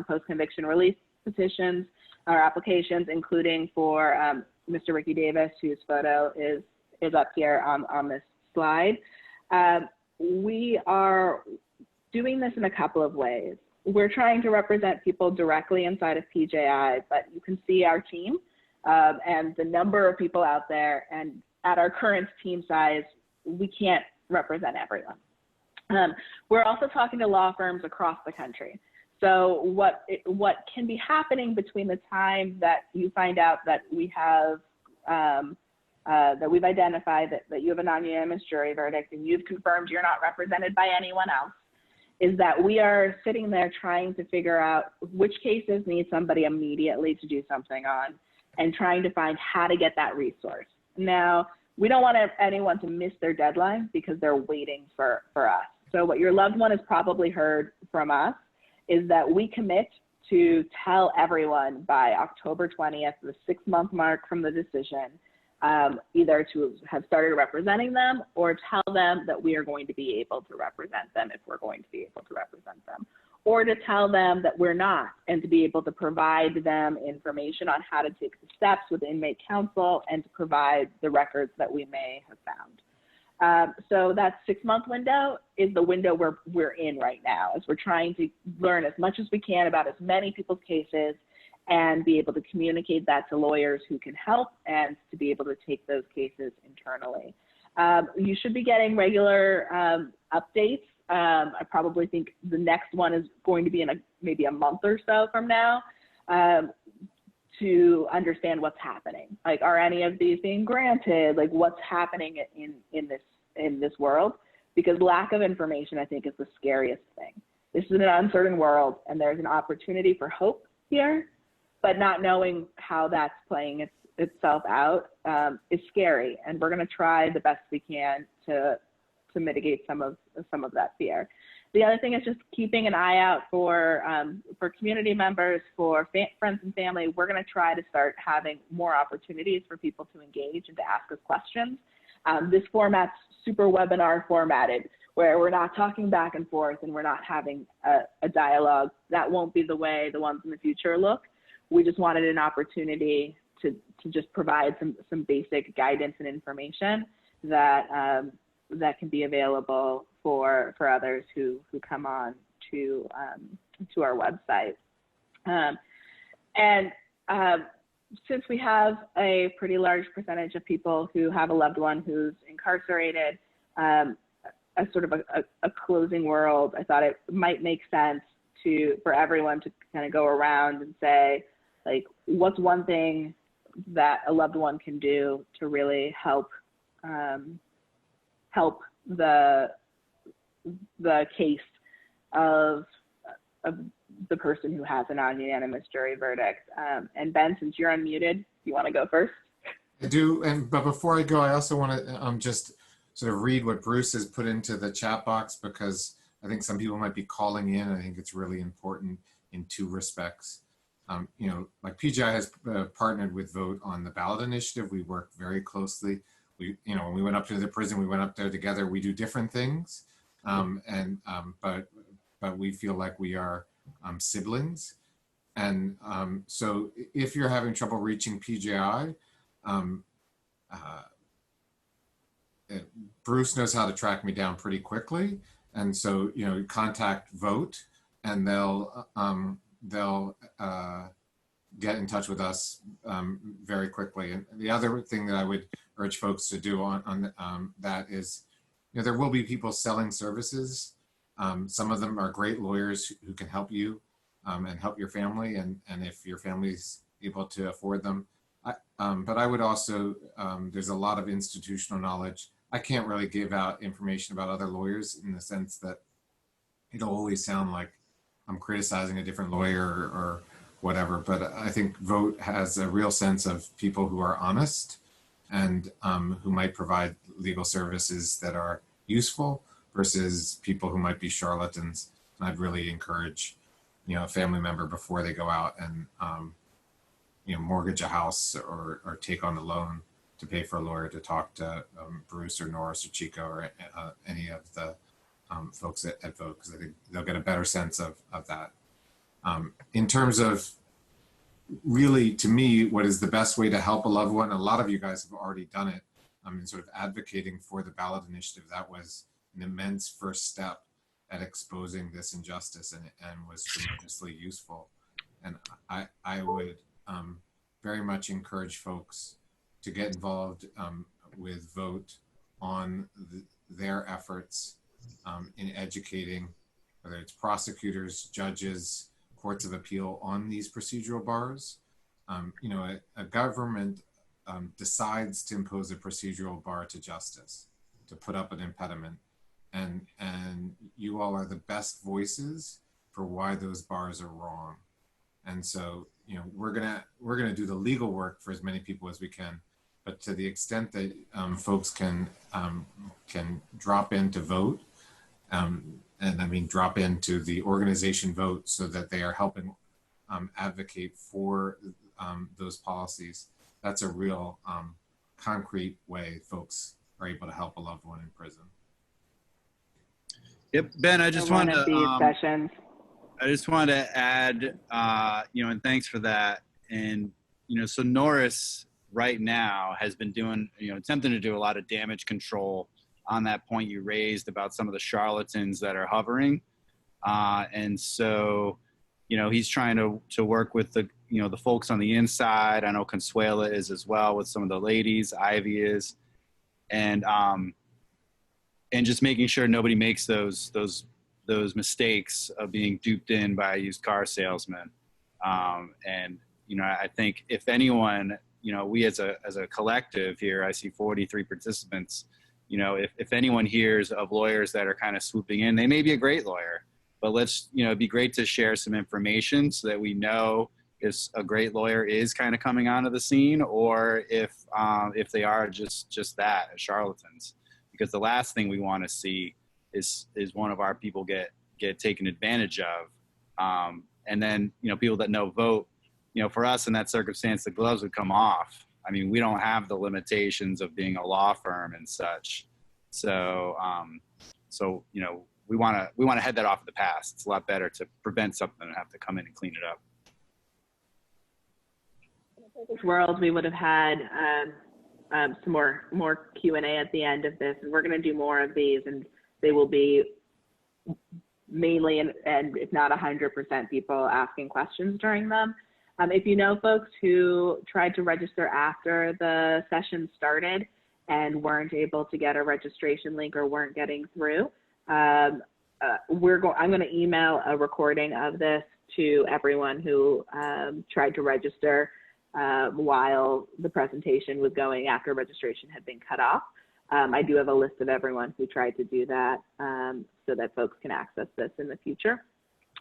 post-conviction release petitions or applications, including for Mr. Ricky Davis, whose photo is up here on this slide. We are doing this in a couple of ways. We're trying to represent people directly inside of PJI, but you can see our team and the number of people out there, and at our current team size, we can't represent everyone. We're also talking to law firms across the country. So what can be happening between the time that you find out that we have that we've identified that you have a non-unanimous jury verdict and you've confirmed you're not represented by anyone else, is that we are sitting there trying to figure out which cases need somebody immediately to do something on, and trying to find how to get that resource. Now, we don't want anyone to miss their deadline because they're waiting for us. So what your loved one has probably heard from us is that we commit to tell everyone by October 20th, the 6-month mark from the decision, either to have started representing them or tell them that we are going to be able to represent them if we're going to be able to represent them, or to tell them that we're not, and to be able to provide them information on how to take the steps with inmate counsel and to provide the records that we may have So that 6-month window is the window we're in right now, as we're trying to learn as much as we can about as many people's cases and be able to communicate that to lawyers who can help and to be able to take those cases internally. You should be getting regular updates. I probably think the next one is going to be in maybe a month or so from now, to understand what's happening. Like, are any of these being granted? Like, what's happening in this world? Because lack of information, I think, is the scariest thing. This is an uncertain world, and there's an opportunity for hope here, but not knowing how that's playing itself out is scary. And we're going to try the best we can to mitigate some of that fear. The other thing is just keeping an eye out for community members, for friends and family. We're going to try to start having more opportunities for people to engage and to ask us questions. This format's super webinar formatted, where we're not talking back and forth and we're not having a dialogue. That won't be the way the ones in the future look. We just wanted an opportunity to just provide some basic guidance and information that can be available for others who come on to our website. Since we have a pretty large percentage of people who have a loved one who's incarcerated, as sort of a closing world, I thought it might make sense for everyone to kind of go around and say, like, what's one thing that a loved one can do to really help the case of the person who has a non-unanimous jury verdict. And Ben, since you're unmuted, you want to go first? I do, but before I go, I also want to just sort of read what Bruce has put into the chat box, because I think some people might be calling in. I think it's really important in 2 respects. You know, like PGI has partnered with Vote on the ballot initiative. We work very closely. When we went up to the prison, we went up there together. We do different things, but we feel like we are siblings. And so if you're having trouble reaching PGI, Bruce knows how to track me down pretty quickly. And so, contact Vote, and they'll get in touch with us very quickly. And the other thing that I would urge folks to do on that is, there will be people selling services. Some of them are great lawyers who can help you and help your family, and if your family's able to afford them. But I would also, there's a lot of institutional knowledge. I can't really give out information about other lawyers, in the sense that it'll always sound like I'm criticizing a different lawyer or whatever, but I think Vote has a real sense of people who are honest and who might provide legal services that are useful versus people who might be charlatans. And I'd really encourage, a family member, before they go out and, mortgage a house or take on a loan to pay for a lawyer, to talk to Bruce or Norris or Chico or any of the folks at Vote, because I think they'll get a better sense of that. In terms of, really, to me, what is the best way to help a loved one? A lot of you guys have already done it. In sort of advocating for the ballot initiative. That was an immense first step at exposing this injustice, and was tremendously useful. And I would very much encourage folks to get involved with Vote on their efforts in educating, whether it's prosecutors, judges, courts of appeal, on these procedural bars. A government decides to impose a procedural bar to justice, to put up an impediment, and you all are the best voices for why those bars are wrong. And so, we're gonna do the legal work for as many people as we can, but to the extent that folks can drop into Vote, and I mean drop into the organization Vote, so that they are helping advocate for those policies. That's a real concrete way folks are able to help a loved one in prison. Yep, Ben, I just wanted to add, and thanks for that. And, so Norris right now has been doing, attempting to do a lot of damage control on that point you raised about some of the charlatans that are hovering. And so, he's trying to work with the folks on the inside. I know Consuela is as well with some of the ladies. Ivy is, and just making sure nobody makes those mistakes of being duped in by a used car salesman. And I think if anyone, we as a collective here, I see 43 participants. If anyone hears of lawyers that are kind of swooping in, they may be a great lawyer. But let's, it'd be great to share some information so that we know if a great lawyer is kind of coming onto the scene, or if they are just that, charlatans. Because the last thing we want to see is one of our people get taken advantage of. And then, people that know vote, for us in that circumstance, the gloves would come off. I mean, we don't have the limitations of being a law firm and such. So, we want to head that off in the past. It's a lot better to prevent something and have to come in and clean it up. In this world, we would have had some more Q&A at the end of this, and we're going to do more of these, and they will be mainly and if not 100% people asking questions during them. If you know folks who tried to register after the session started and weren't able to get a registration link or weren't getting through, I'm going to email a recording of this to everyone who tried to register while the presentation was going after registration had been cut off. I do have a list of everyone who tried to do that so that folks can access this in the future.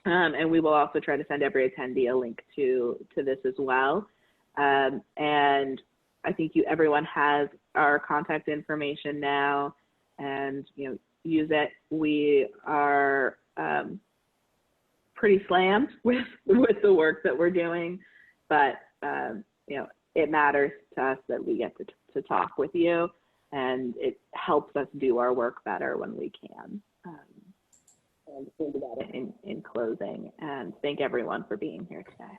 And we will also try to send every attendee a link to this as well. And I think everyone has our contact information now, and use it. We are pretty slammed with the work that we're doing, but it matters to us that we get to talk with you, and it helps us do our work better when we can. And think about it in closing, and thank everyone for being here today.